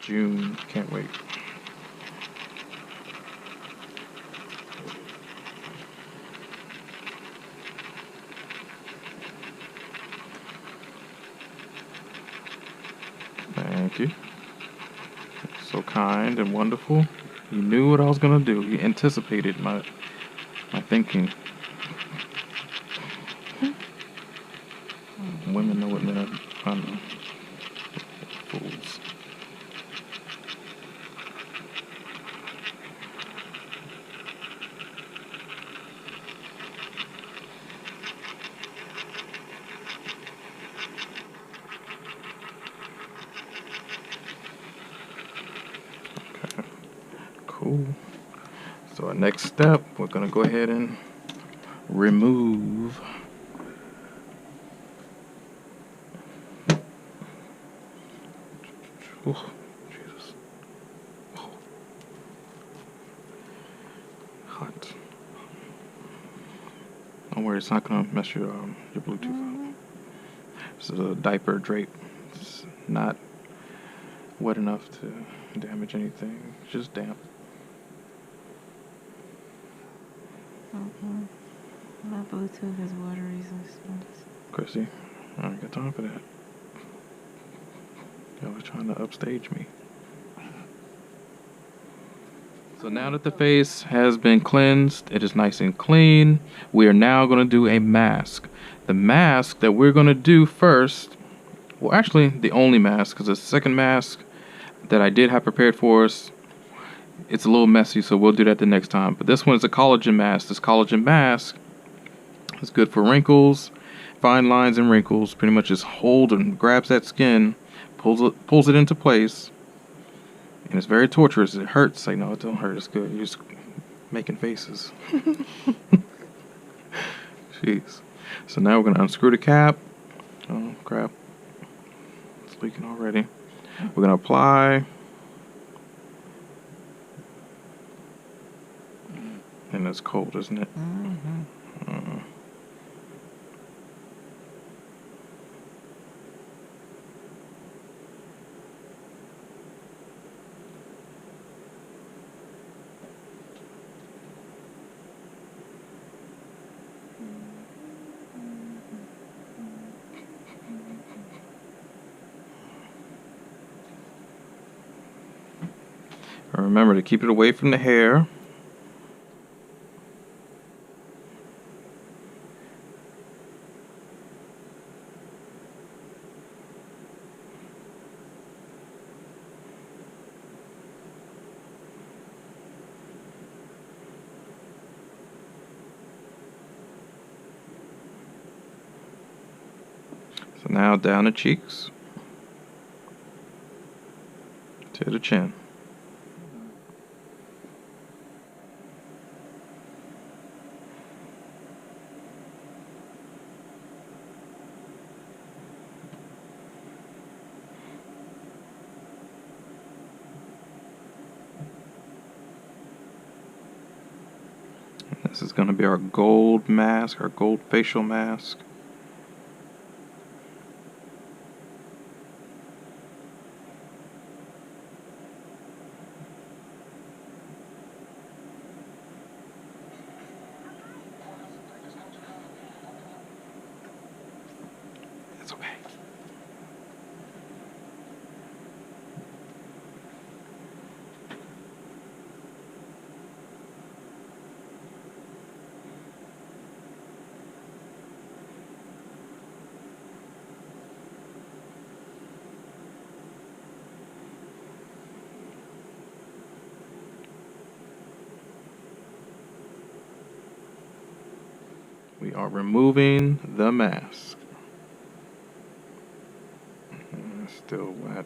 June. Can't wait. Thank you. So kind and wonderful. You knew what I was gonna do. You anticipated my thinking. Women know what men are. I know. Fools. Okay. Cool. So our next step, we're gonna go ahead and remove Jesus. Oh. Hot. Don't worry, it's not gonna mess your Bluetooth up. This is a diaper drape. It's not wet enough to damage anything. It's just damp. My Bluetooth is water resistant. Chrissy, I ain't got time for that. Y'all was trying to upstage me. So now that the face has been cleansed, it is nice and clean, we are now going to do a mask. The mask that we're going to do first, well actually the only mask, because the second mask that I did have prepared for us, it's a little messy, so we'll do that the next time. But this one is a collagen mask. This collagen mask is good for wrinkles, fine lines and wrinkles. Pretty much just holds and grabs that skin, pulls it into place. And it's very torturous. It hurts. Like, no, it don't hurt. It's good. You're just making faces. Jeez. So now we're going to unscrew the cap. Oh, crap. It's leaking already. We're going to apply. And it's cold, isn't it? And remember to keep it away from the hair. So now down the cheeks to the chin. This is going to be our gold mask, our gold facial mask. It's okay. We are removing the mask. It's still wet.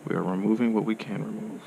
We are removing what we can remove.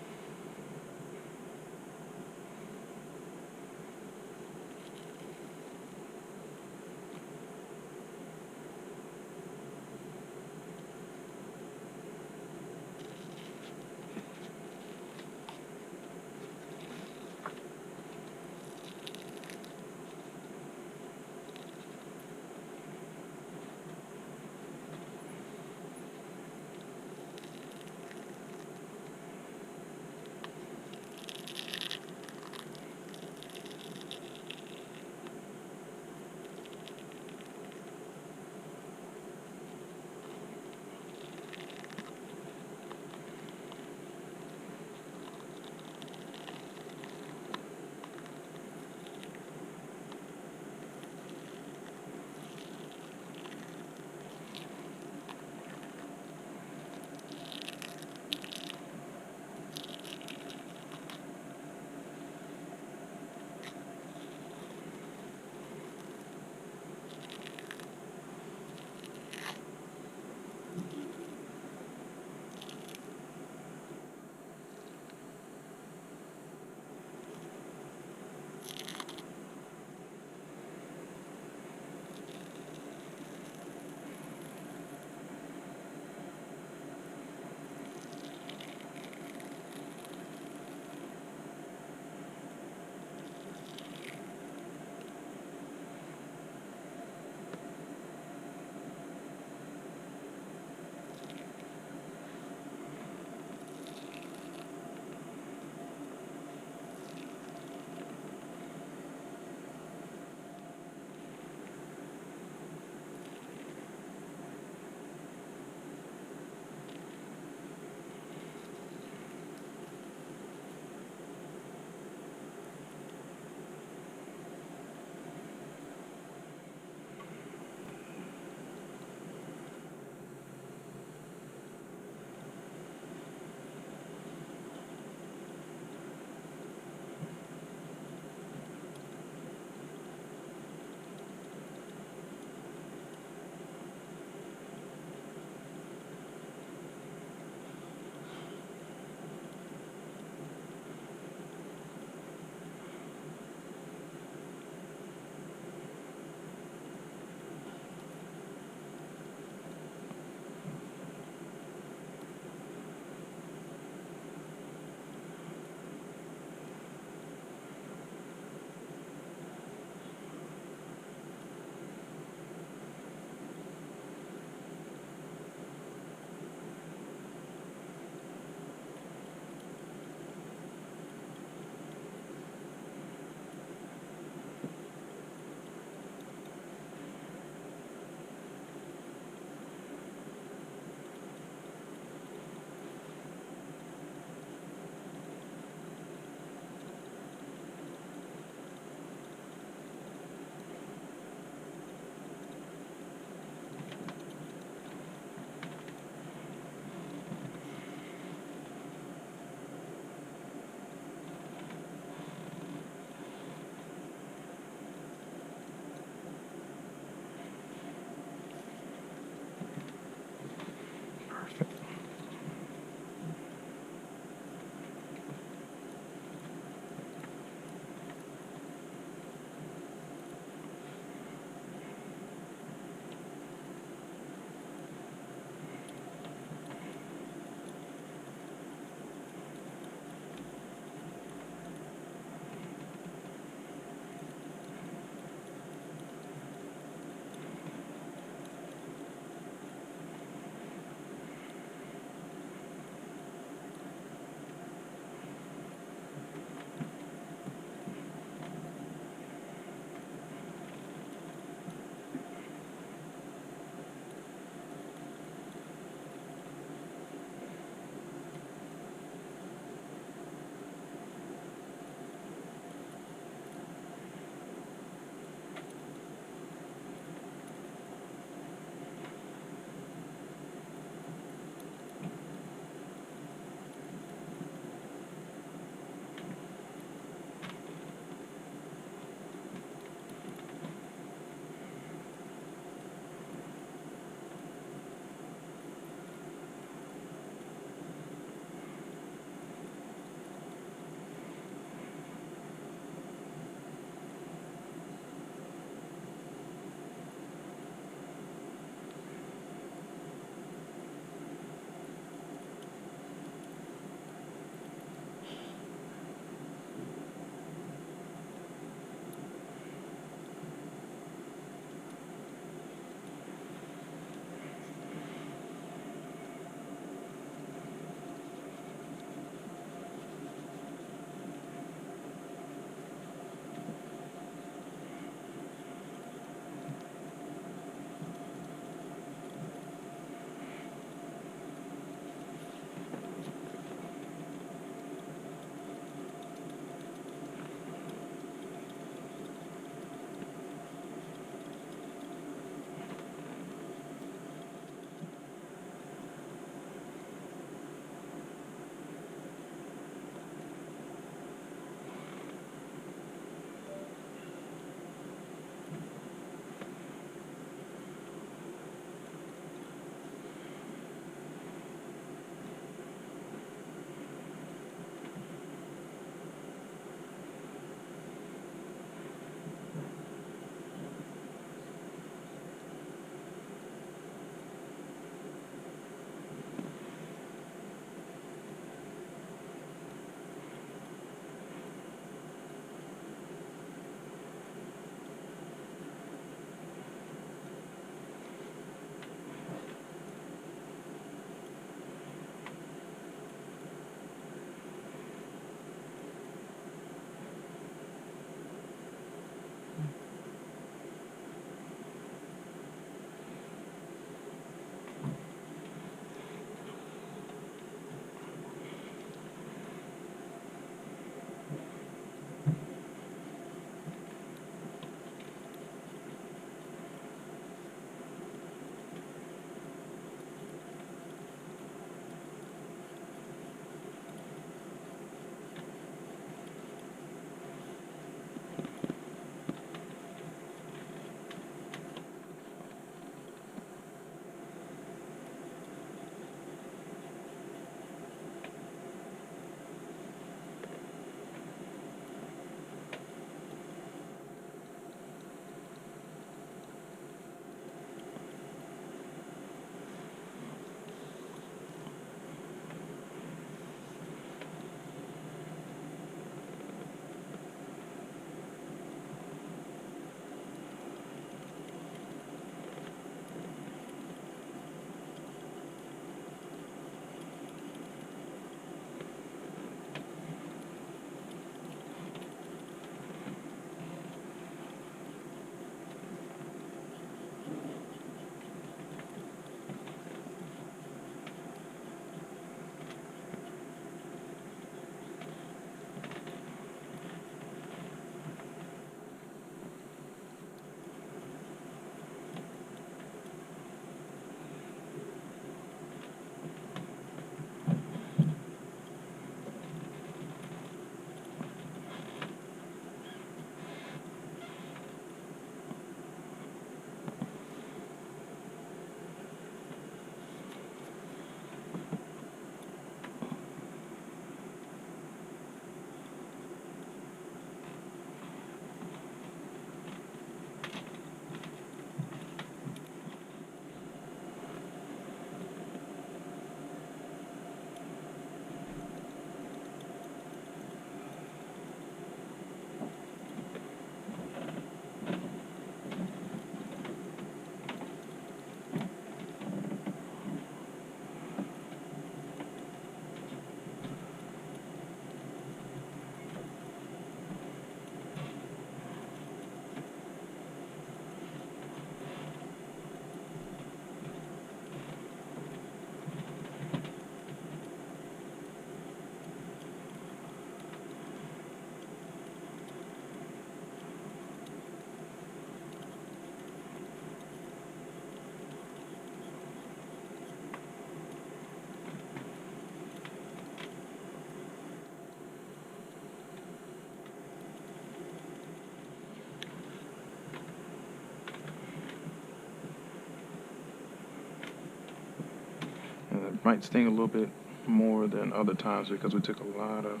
might sting a little bit more than other times because we took a lot of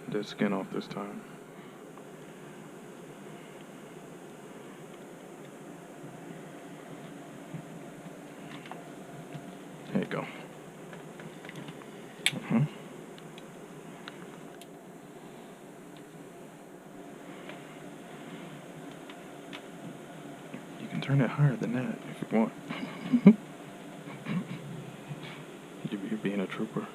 dead skin off this time. There you go. You can turn it higher than that if you want. You're being a trooper.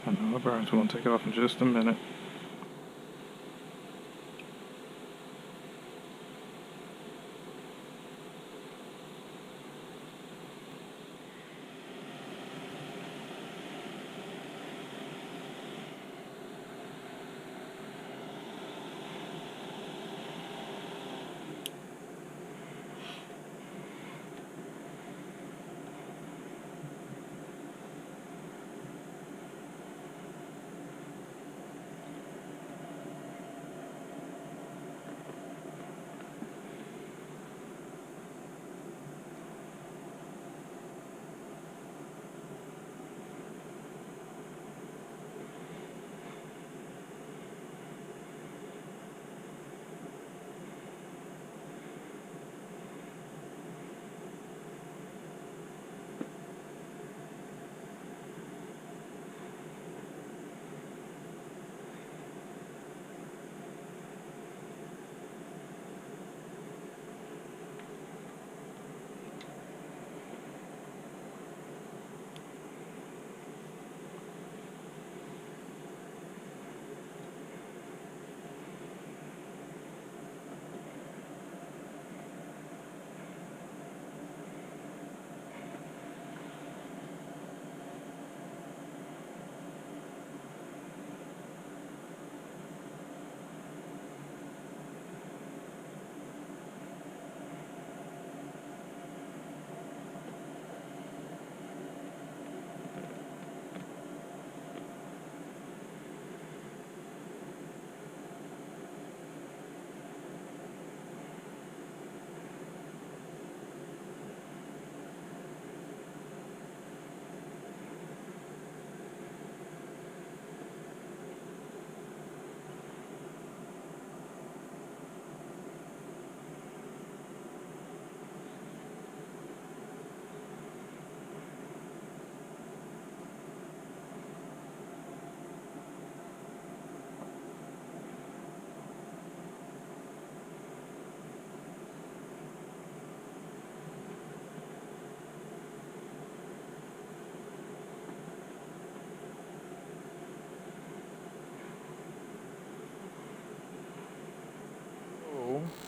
Another burns. We're going to take it off in just a minute.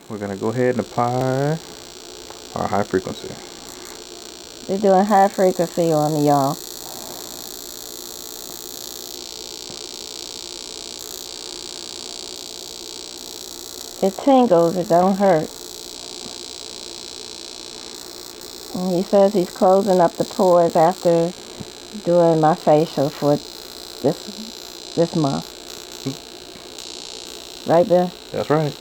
We're going to go ahead and apply our high frequency. We're doing high frequency on y'all. It tingles, it don't hurt. And he says he's closing up the pores after doing my facial for this month. Right, Bill? That's right.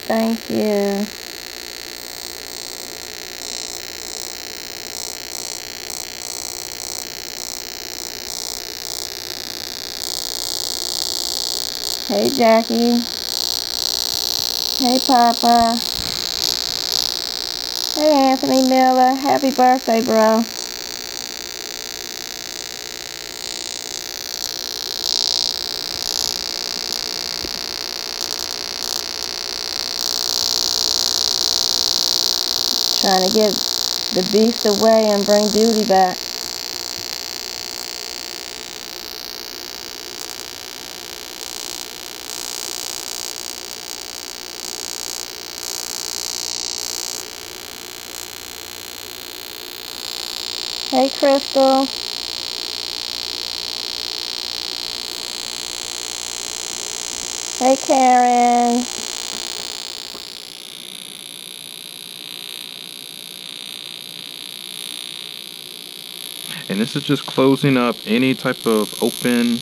Thank you. Hey, Jackie. Hey, Papa. Hey, Anthony Miller. Happy birthday, bro. Trying to get the beast away and bring beauty back. Hey, Crystal. Hey, Karen. And this is just closing up any type of open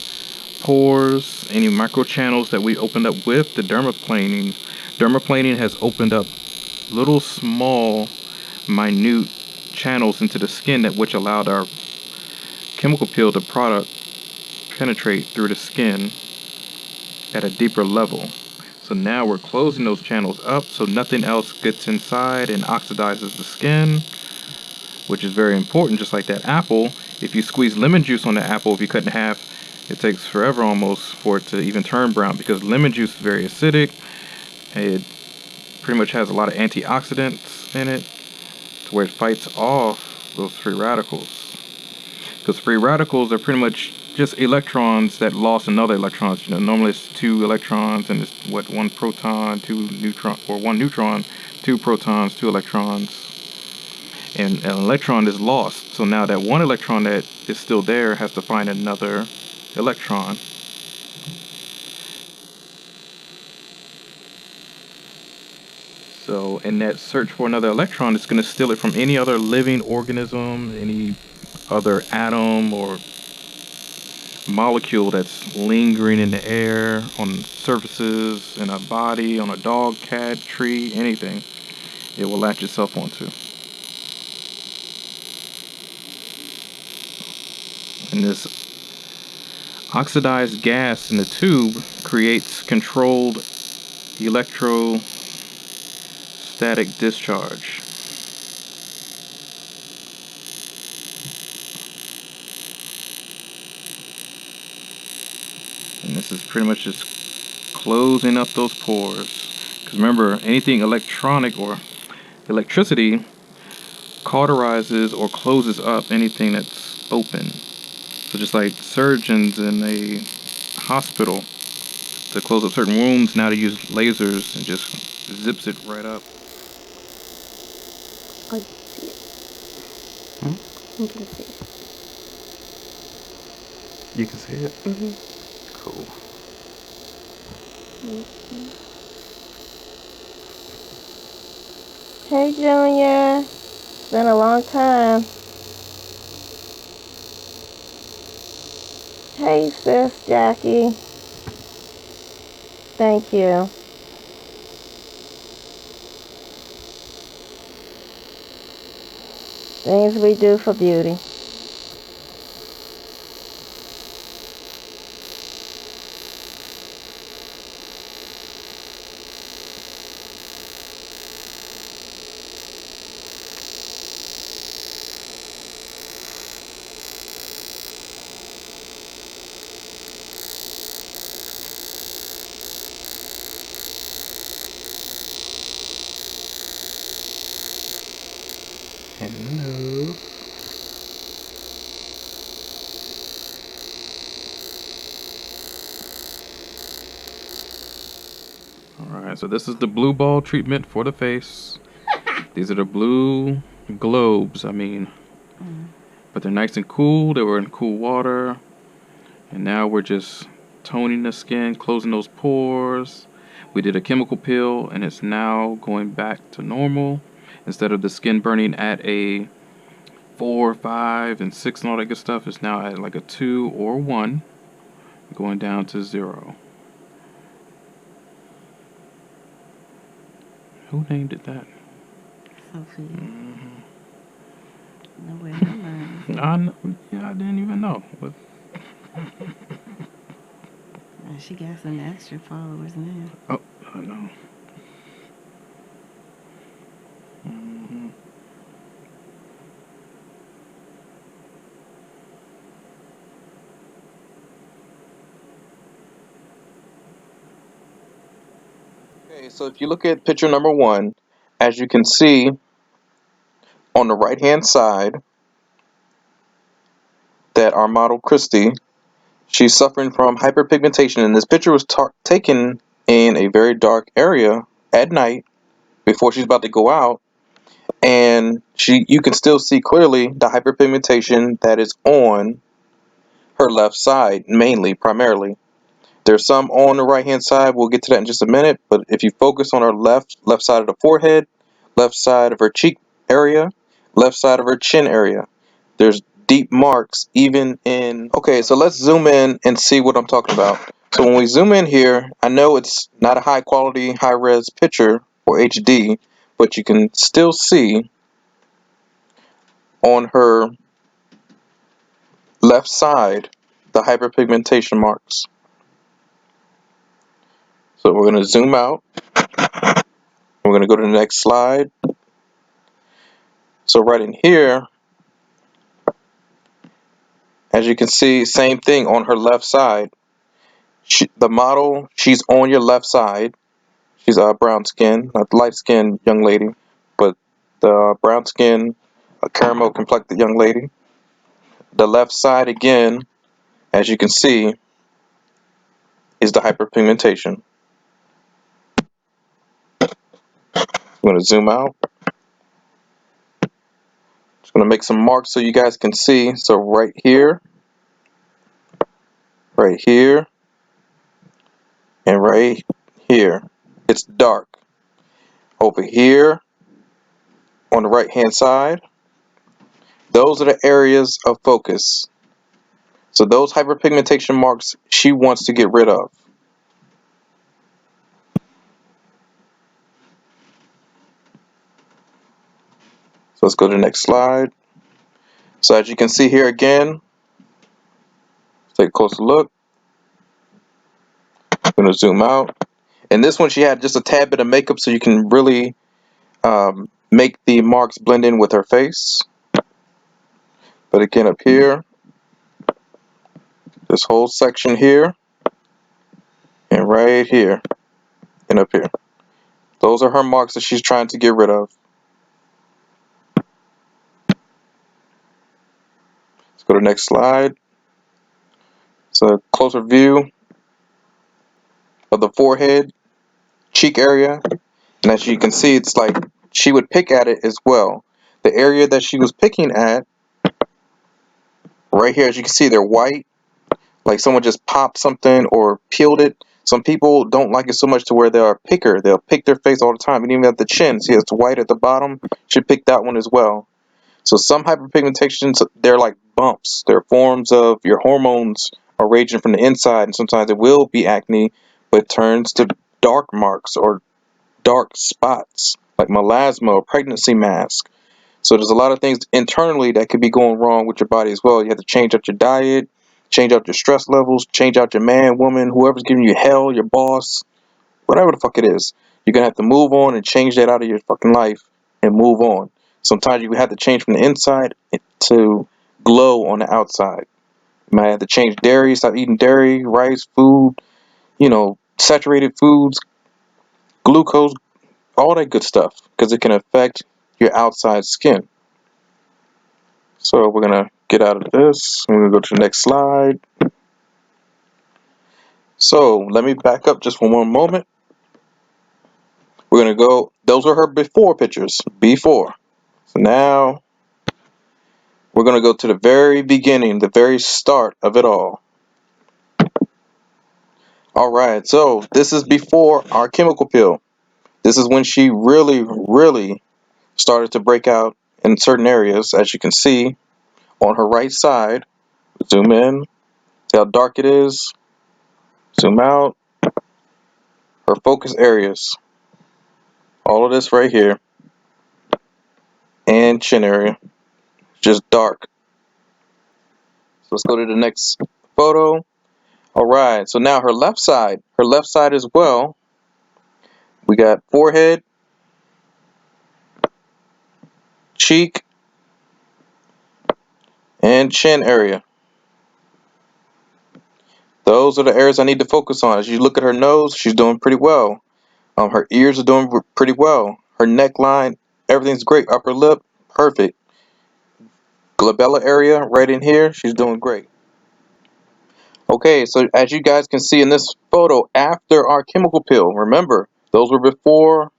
pores, any micro channels that we opened up with the dermaplaning. Dermaplaning has opened up little small, minute channels into the skin that which allowed our chemical peel, the product, penetrate through the skin at a deeper level. So now we're closing those channels up so nothing else gets inside and oxidizes the skin, which is very important. Just like that apple, if you squeeze lemon juice on the apple, if you cut in half, it takes forever almost for it to even turn brown, because lemon juice is very acidic. It pretty much has a lot of antioxidants in it, to where it fights off those free radicals. Because free radicals are pretty much just electrons that lost another electrons. You know, normally it's 2 electrons and it's what, 1 proton, 2 neutron, or 1 neutron, 2 protons, 2 electrons. And an electron is lost. So now that 1 electron that is still there has to find another electron. So in that search for another electron, it's going to steal it from any other living organism, any other atom or molecule that's lingering in the air, on surfaces, in a body, on a dog, cat, tree, anything. It will latch itself onto. And this oxidized gas in the tube creates controlled electrostatic discharge. And this is pretty much just closing up those pores. Because remember, anything electronic or electricity cauterizes or closes up anything that's open. So just like surgeons in a hospital, to close up certain wounds, now they use lasers and just zips it right up. I see it. You can see it. You can see it? Mm-hmm. Cool. Hey, Junior. It's been a long time. Hey, sis, Jackie. Thank you. Things we do for beauty. Alright, so this is the blue ball treatment for the face. These are the blue globes, I mean. But they're nice and cool. They were in cool water. And now we're just toning the skin, closing those pores. We did a chemical peel and it's now going back to normal. Instead of the skin burning at a 4, 5, and 6 and all that good stuff, it's now at like a 2 or 1, going down to 0. Who named it that? Sophie. Mm-hmm. No way, her mind. I know, yeah, I didn't even know. But She got some extra followers now. oh, I know. Mm-hmm. Okay, so if you look at picture number 1, as you can see on the right hand side, that our model Christy, she's suffering from hyperpigmentation, and this picture was taken in a very dark area at night before she's about to go out, and you can still see clearly the hyperpigmentation that is on her left side, primarily. There's some on the right hand side. We'll get to that in just a minute. But if you focus on her left side of the forehead, left side of her cheek area, left side of her chin area, there's deep marks even in. Okay, so let's zoom in and see what I'm talking about. So when we zoom in here, I know it's not a high quality, high res picture or HD, but you can still see on her left side the hyperpigmentation marks. So we're going to zoom out. We're going to go to the next slide. So right in here, as you can see, same thing on her left side. The model, she's on your left side. She's a brown skin, a light skinned young lady, but the brown skin, a caramel complected young lady. The left side again, as you can see, is the hyperpigmentation. I'm going to zoom out. Just going to make some marks so you guys can see. So right here, and right here, it's dark. Over here on the right hand side, those are the areas of focus. So those hyperpigmentation marks she wants to get rid of. So let's go to the next slide. So as you can see here again, take a closer look. I'm going to zoom out. And this one she had just a tad bit of makeup so you can really make the marks blend in with her face. But again up here, this whole section here, and right here, and up here. Those are her marks that she's trying to get rid of. Let's go to the next slide. It's a closer view of the forehead, cheek area. And as you can see, it's like she would pick at it as well. The area that she was picking at, right here, as you can see, they're white. Like someone just popped something or peeled it. Some people don't like it so much to where they're a picker. They'll pick their face all the time. And even at the chin, see it's white at the bottom. She picked that one as well. So some hyperpigmentations, they're like bumps. They're forms of your hormones are raging from the inside. And sometimes it will be acne, but it turns to dark marks or dark spots like melasma or pregnancy mask. So there's a lot of things internally that could be going wrong with your body as well. You have to change up your diet, change out your stress levels, change out your man, woman, whoever's giving you hell, your boss, whatever the fuck it is. You're going to have to move on and change that out of your fucking life and move on. Sometimes you have to change from the inside to glow on the outside. You might have to change dairy, stop eating dairy, rice, food, saturated foods, glucose, all that good stuff, because it can affect your outside skin. So we're going to get out of this. We're going to go to the next slide. So let me back up just for one moment. We're going to go, those are her before pictures, before. So now we're going to go to the very beginning, the very start of it all. Alright, so this is before our chemical peel. This is when she really started to break out in certain areas, as you can see on her right side. Zoom in, see how dark it is. Zoom out. Her focus areas. All of this right here. And chin area. Just dark. So let's go to the next photo. Alright, so now her left side as well. We got forehead, cheek, and chin area. Those are the areas I need to focus on. As you look at her nose, she's doing pretty well. Her ears are doing pretty well. Her neckline, everything's great. Upper lip, perfect. Glabella area, right in here, she's doing great. Okay, so as you guys can see in this photo, after our chemical peel, remember, those were before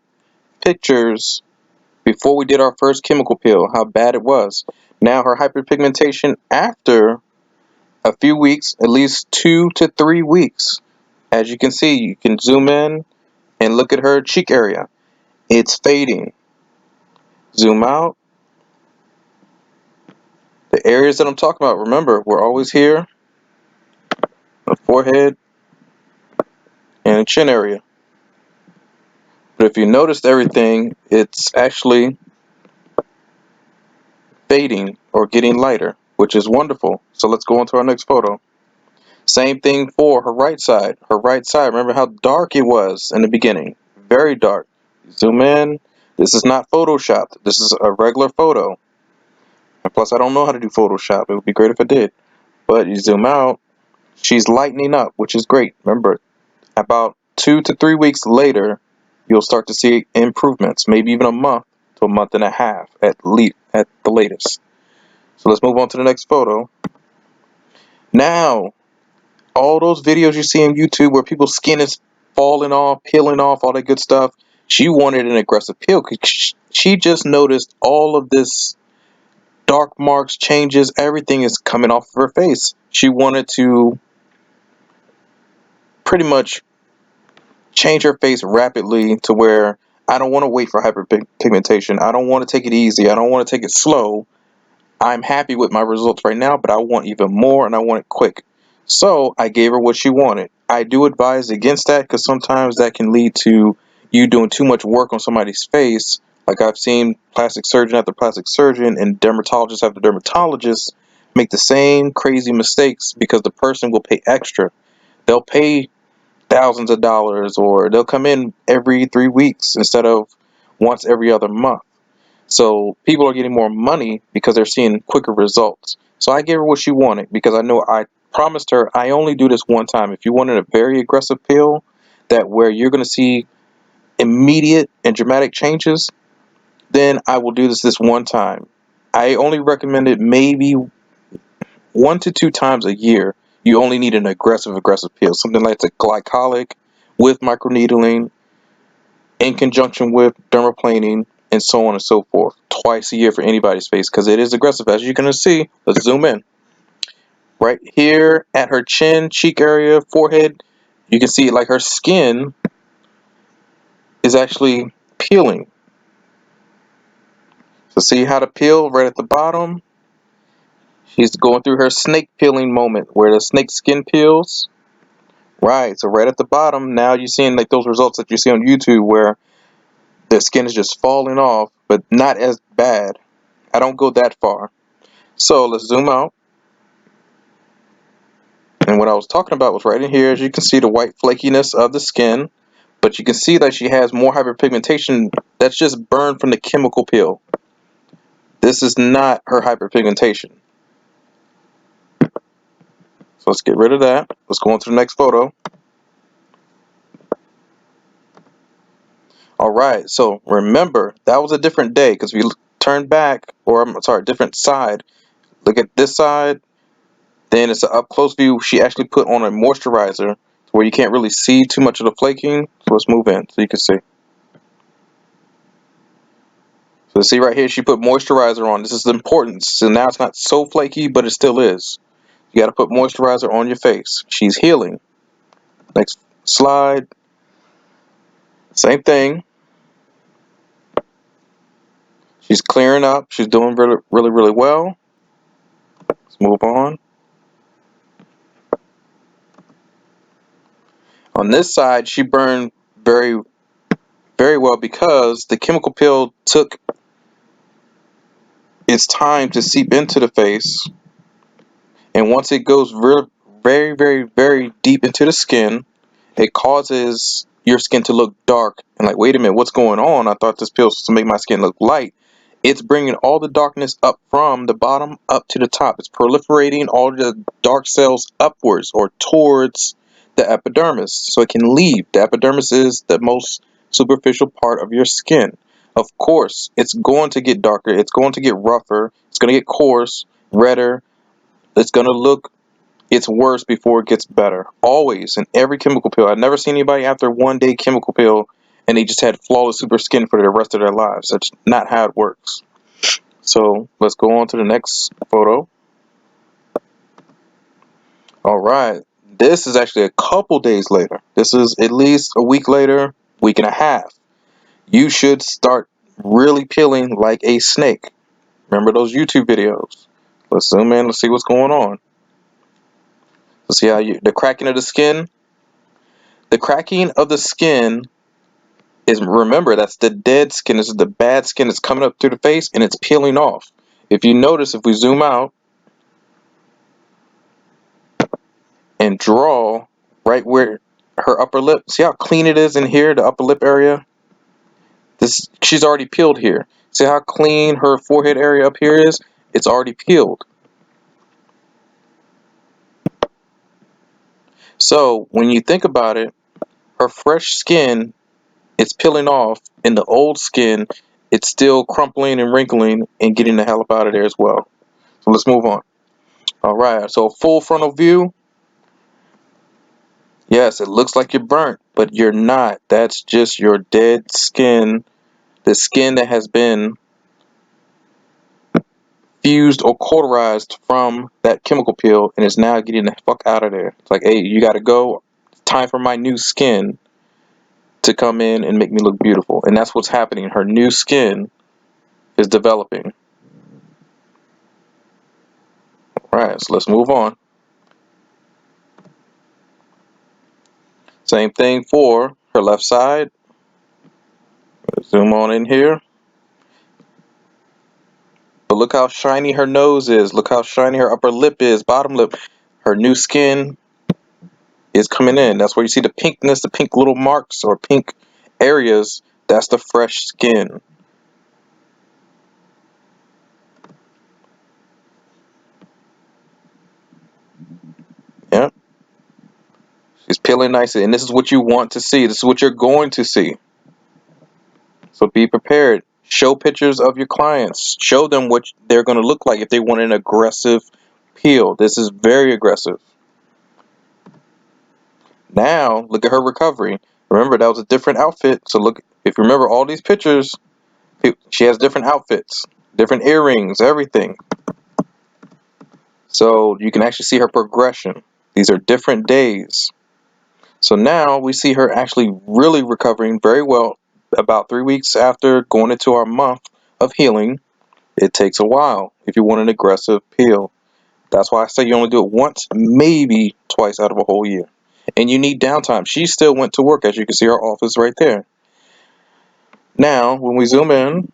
pictures, before we did our first chemical peel, how bad it was. Now her hyperpigmentation after a few weeks, at least 2 to 3 weeks. As you can see, you can zoom in and look at her cheek area. It's fading. Zoom out. The areas that I'm talking about, remember, we're always here. The forehead and the chin area. But if you noticed everything, it's actually fading or getting lighter, which is wonderful. So let's go on to our next photo. Same thing for her right side. Her right side, remember how dark it was in the beginning? Very dark. Zoom in. This is not Photoshopped. This is a regular photo. And plus, I don't know how to do Photoshop. It would be great if I did. But you zoom out. She's lightening up, which is great. Remember, about 2 to 3 weeks later, you'll start to see improvements. Maybe even a month to a month and a half at the latest. So let's move on to the next photo. Now, all those videos you see on YouTube where people's skin is falling off, peeling off, all that good stuff, she wanted an aggressive peel because she just noticed all of this dark marks, changes, everything is coming off of her face. She wanted to pretty much change her face rapidly to where I don't want to wait for hyperpigmentation. I don't want to take it easy. I don't want to take it slow. I'm happy with my results right now, but I want even more and I want it quick. So I gave her what she wanted. I do advise against that because sometimes that can lead to you doing too much work on somebody's face. Like I've seen plastic surgeon after plastic surgeon and dermatologist after dermatologist make the same crazy mistakes because the person will pay extra. They'll pay thousands of dollars or they'll come in every 3 weeks instead of once every other month. So people are getting more money because they're seeing quicker results. So I gave her what she wanted because I know I promised her I only do this one time. If you wanted a very aggressive peel that where you're going to see immediate and dramatic changes, then I will do this one time. I only recommend it maybe 1 to 2 times a year. You only need an aggressive peel, something like the glycolic with microneedling in conjunction with dermaplaning and so on and so forth, twice a year for anybody's face because it is aggressive. As you can see, let's zoom in. Right here at her chin, cheek area, forehead, you can see like her skin is actually peeling. So see how the peel right at the bottom? She's going through her snake peeling moment where the snake skin peels. Right, so right at the bottom, now you're seeing like those results that you see on YouTube where the skin is just falling off, but not as bad. I don't go that far. So let's zoom out. And what I was talking about was right in here. As you can see the white flakiness of the skin, but you can see that she has more hyperpigmentation that's just burned from the chemical peel. This is not her hyperpigmentation. So let's get rid of that. Let's go on to the next photo. Alright, so remember, that was a different day because we turned back, or I'm sorry, different side. Look at this side. Then it's an up close view. She actually put on a moisturizer where you can't really see too much of the flaking. So let's move in so you can see. So see right here, she put moisturizer on. This is important. So now it's not so flaky, but it still is. You got to put moisturizer on your face. She's healing. Next slide. Same thing. She's clearing up. She's doing really, really, really well. Let's move on. On this side, she burned very, very well because the chemical peel took its time to seep into the face. And once it goes very, very, very deep into the skin, it causes your skin to look dark. And like, wait a minute, what's going on? I thought this pill was to make my skin look light. It's bringing all the darkness up from the bottom up to the top. It's proliferating all the dark cells upwards or towards the epidermis so it can leave. The epidermis is the most superficial part of your skin. Of course, it's going to get darker. It's going to get rougher. It's going to get coarse, redder. It's going to look its worse before it gets better. Always, in every chemical peel. I've never seen anybody after 1 day chemical peel and they just had flawless super skin for the rest of their lives. That's not how it works. So let's go on to the next photo. Alright, this is actually a couple days later. This is at least a week later, week and a half. You should start really peeling like a snake. Remember those YouTube videos? Let's zoom in, let's see what's going on. Let's see how the cracking of the skin. The cracking of the skin is, remember, that's the dead skin. This is the bad skin that's coming up through the face and it's peeling off. If you notice, if we zoom out and draw right where her upper lip, see how clean it is in here, the upper lip area? She's already peeled here. See how clean her forehead area up here is? It's already peeled. So when you think about it, her fresh skin, it's peeling off, and the old skin, it's still crumpling and wrinkling and getting the hell up out of there as well. So let's move on. Alright, so full frontal view. Yes, it looks like you're burnt, but you're not. That's just your dead skin. The skin that has been fused or cauterized from that chemical peel and is now getting the fuck out of there. It's like, hey, you gotta go. It's time for my new skin to come in and make me look beautiful. And that's what's happening. Her new skin is developing. Alright, so let's move on. Same thing for her left side. Zoom on in here. But look how shiny her nose is. Look how shiny her upper lip is, bottom lip. Her new skin is coming in. That's where you see the pinkness, the pink little marks or pink areas. That's the fresh skin. Yep. She's peeling nicely. And this is what you want to see. This is what you're going to see. So be prepared. Show pictures of your clients. Show them what they're going to look like if they want an aggressive peel. This is very aggressive. Now, look at her recovery. Remember, that was a different outfit. So look, if you remember all these pictures, she has different outfits, different earrings, everything. So you can actually see her progression. These are different days. So now we see her actually really recovering very well. About 3 weeks after going into our month of healing, it takes a while if you want an aggressive peel. That's why I say you only do it once, maybe twice out of a whole year. And you need downtime. She still went to work, as you can see her office right there. Now, when we zoom in,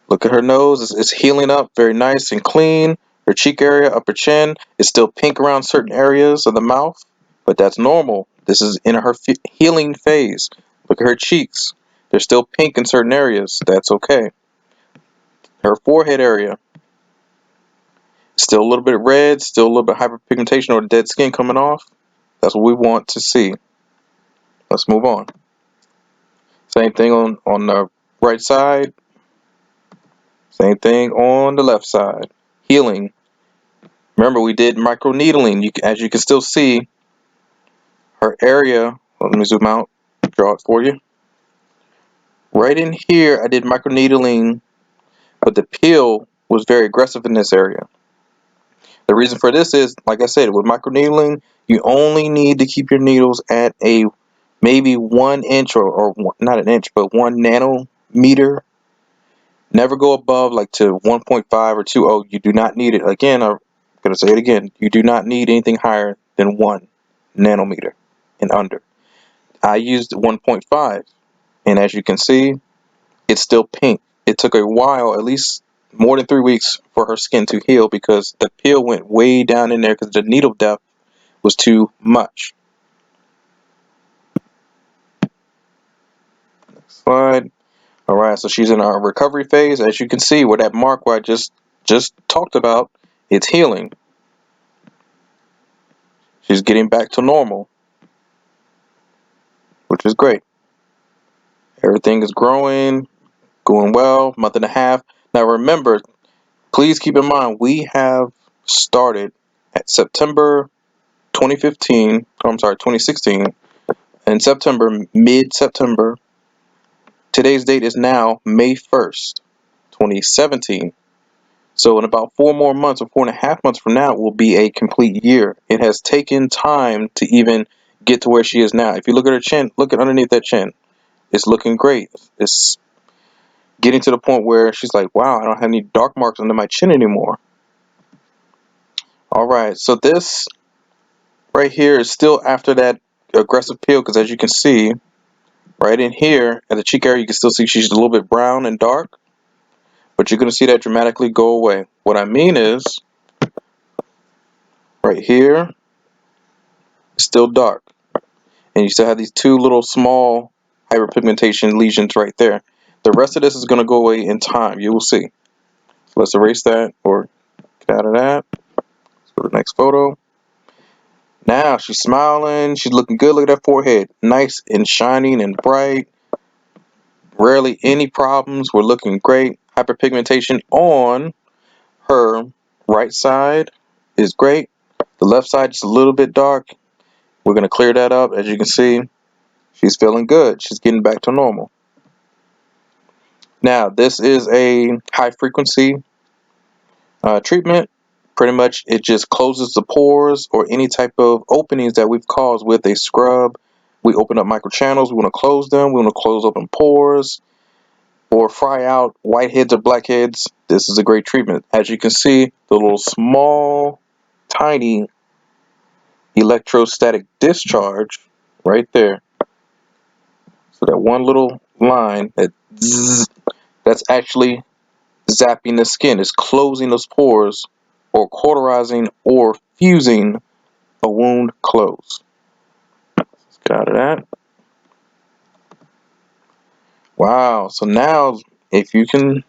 look at her nose. It's healing up very nice and clean. Her cheek area, upper chin, is still pink around certain areas of the mouth, but that's normal. This is in her healing phase. Look at her cheeks. They're still pink in certain areas. That's okay. Her forehead area, still a little bit red, still a little bit hyperpigmentation or dead skin coming off. That's what we want to see. Let's move on. Same thing on the right side. Same thing on the left side. Healing. Remember, we did microneedling. As you can still see, her area. Well, let me zoom out. Draw it for you. Right in here, I did microneedling, but the peel was very aggressive in this area. The reason for this is, like I said, with microneedling, you only need to keep your needles at a maybe 1 inch or not an inch, but 1 nanometer. Never go above like to 1.5 or 2. Oh, you do not need it. Again, I'm going to say it again. You do not need anything higher than 1 nanometer and under. I used 1.5, and as you can see, it's still pink. It took a while, at least more than 3 weeks, for her skin to heal because the peel went way down in there because the needle depth was too much. Next slide. Alright, so she's in our recovery phase. As you can see, where that mark where I just talked about, it's healing. She's getting back to normal, which is great. Everything is growing, going well, month and a half. Now remember, please keep in mind, we have started at September 2015, I'm sorry, 2016, in September, mid-September. Today's date is now May 1st, 2017. So in about 4 more months or 4.5 months from now will be a complete year. It has taken time to even get to where she is now. If you look at her chin, look at underneath that chin. It's looking great. It's getting to the point where she's like, wow, I don't have any dark marks under my chin anymore. Alright, so this right here is still after that aggressive peel, because as you can see, right in here at the cheek area, you can still see she's a little bit brown and dark, but you're going to see that dramatically go away. What I mean is, right here, it's still dark, and you still have these 2 little small hyperpigmentation lesions right there. The rest of this is going to go away in time. You will see. So let's erase that or get out of that. Let's go to the next photo. Now she's smiling. She's looking good. Look at that forehead. Nice and shining and bright. Rarely any problems. We're looking great. Hyperpigmentation on her right side is great. The left side is a little bit dark. We're going to clear that up. As you can see, she's feeling good. She's getting back to normal. Now, this is a high frequency treatment. Pretty much it just closes the pores or any type of openings that we've caused with a scrub. We open up microchannels. We want to close them. We want to close open pores or fry out whiteheads or blackheads. This is a great treatment. As you can see, the little small, tiny electrostatic discharge right there. So that one little line, that zzz, that's actually zapping the skin. It's closing those pores or cauterizing or fusing a wound close. Let's get out of that. Wow. So now, if you can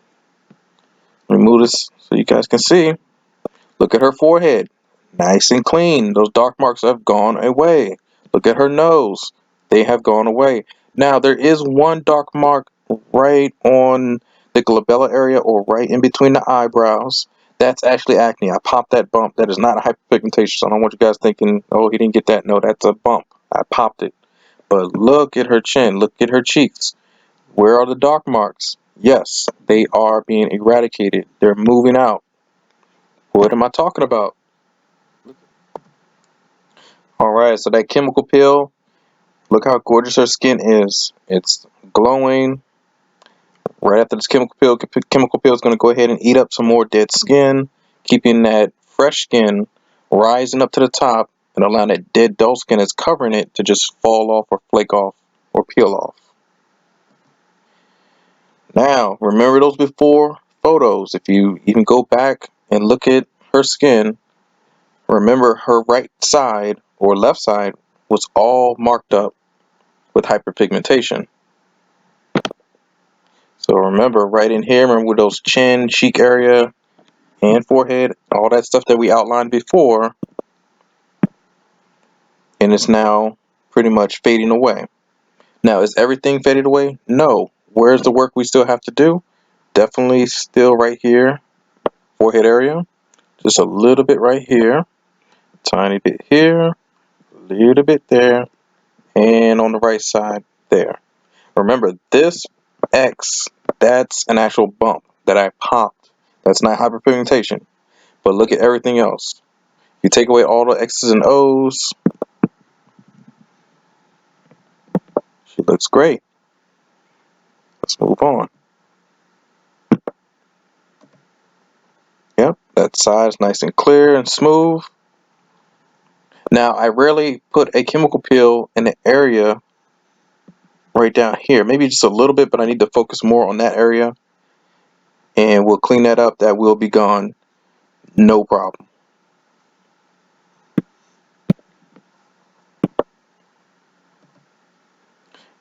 remove this so you guys can see, look at her forehead. Nice and clean. Those dark marks have gone away. Look at her nose. They have gone away. Now, there is one dark mark right on the glabella area or right in between the eyebrows. That's actually acne. I popped that bump. That is not a hyperpigmentation. So I don't want you guys thinking, oh, he didn't get that. No, that's a bump. I popped it. But look at her chin. Look at her cheeks. Where are the dark marks? Yes, they are being eradicated. They're moving out. What am I talking about? Alright, so that chemical peel, look how gorgeous her skin is. It's glowing. Right after this chemical peel is going to go ahead and eat up some more dead skin, keeping that fresh skin rising up to the top and allowing that dead dull skin that's covering it to just fall off or flake off or peel off. Now, remember those before photos. If you even go back and look at her skin, remember her right side or left side was all marked up with hyperpigmentation. So remember, right in here, remember with those chin, cheek area, and forehead, all that stuff that we outlined before, and it's now pretty much fading away. Now, is everything faded away? No. Where's the work we still have to do? Definitely still right here, forehead area, just a little bit right here, tiny bit here, a little bit there, and on the right side there. Remember, this X, that's an actual bump that I popped. That's not hyperpigmentation. But look at everything else. You take away all the X's and O's, she looks great. Let's move on. Yep, that side's nice and clear and smooth. Now, I rarely put a chemical peel in the area right down here. Maybe just a little bit, but I need to focus more on that area. And we'll clean that up. That will be gone. No problem.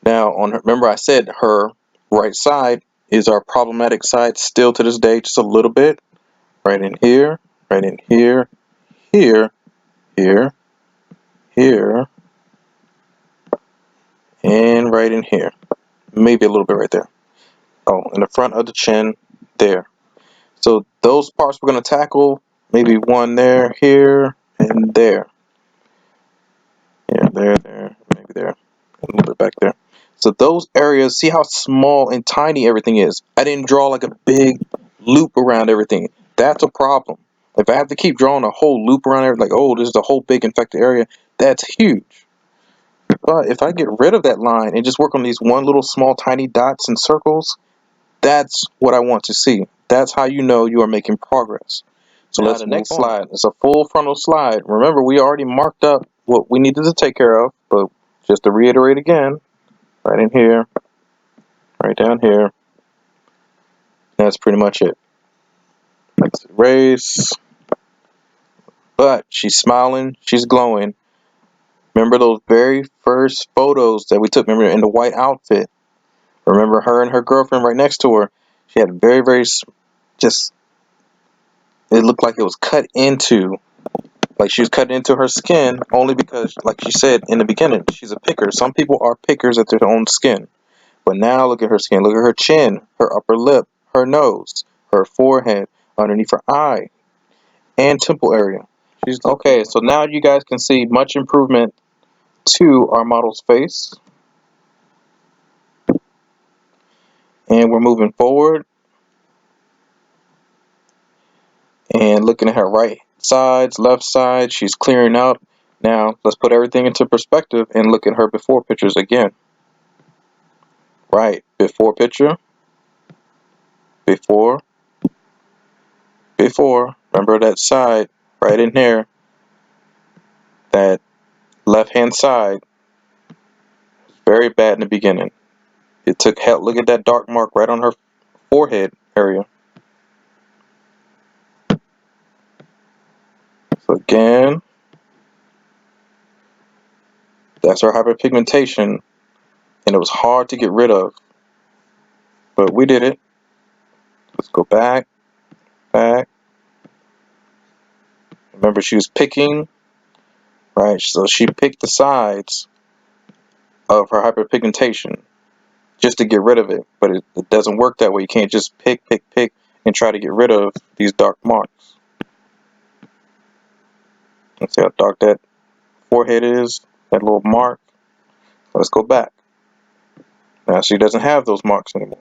Now, remember I said her right side is our problematic side still to this day, just a little bit. Right in here, right in here, here, here, here, and right in here. Maybe a little bit right there. Oh, in the front of the chin, there. So those parts we're going to tackle, maybe one there, here, and there. Yeah, there, maybe there, a little bit back there. So those areas, see how small and tiny everything is. I didn't draw like a big loop around everything. That's a problem. If I have to keep drawing a whole loop around everything, like, oh, this is a whole big infected area, that's huge. But if I get rid of that line and just work on these one little small tiny dots and circles, that's what I want to see. That's how you know you are making progress. So now let's move next on. Slide. It's a full frontal slide. Remember, we already marked up what we needed to take care of, but just to reiterate again, right in here, right down here, that's pretty much it. Let's erase. But she's smiling, she's glowing. Remember those very first photos that we took, remember, in the white outfit? Remember her and her girlfriend right next to her? She had very, very, just, it looked like it was cut into, like she was cut into her skin, only because, like she said in the beginning, she's a picker. Some people are pickers at their own skin. But now look at her skin. Look at her chin, her upper lip, her nose, her forehead, underneath her eye, and temple area. Okay, so now you guys can see much improvement to our model's face. And we're moving forward and looking at her right sides, left side. She's clearing out. Now let's put everything into perspective and look at her before pictures again. Right, before picture, before. Remember that side right in here, that left hand side, very bad in the beginning. It took help. Look at that dark mark right on her forehead area. So again, that's our hyperpigmentation, and it was hard to get rid of, but we did it. Let's go back. Remember, she was picking, right? So she picked the sides of her hyperpigmentation just to get rid of it, but it doesn't work that way. You can't just pick, and try to get rid of these dark marks. Let's see how dark that forehead is, that little mark. Let's go back. Now she doesn't have those marks anymore.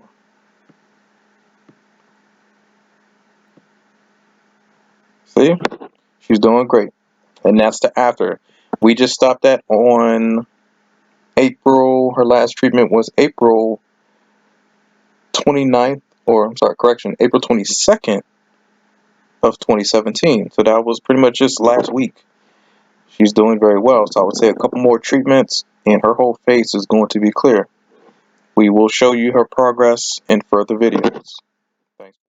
See? She's doing great. And that's the after. We just stopped that on April. Her last treatment was April 29th, or I'm sorry, correction, April 22nd of 2017. So that was pretty much just last week. She's doing very well. So I would say a couple more treatments and her whole face is going to be clear. We will show you her progress in further videos.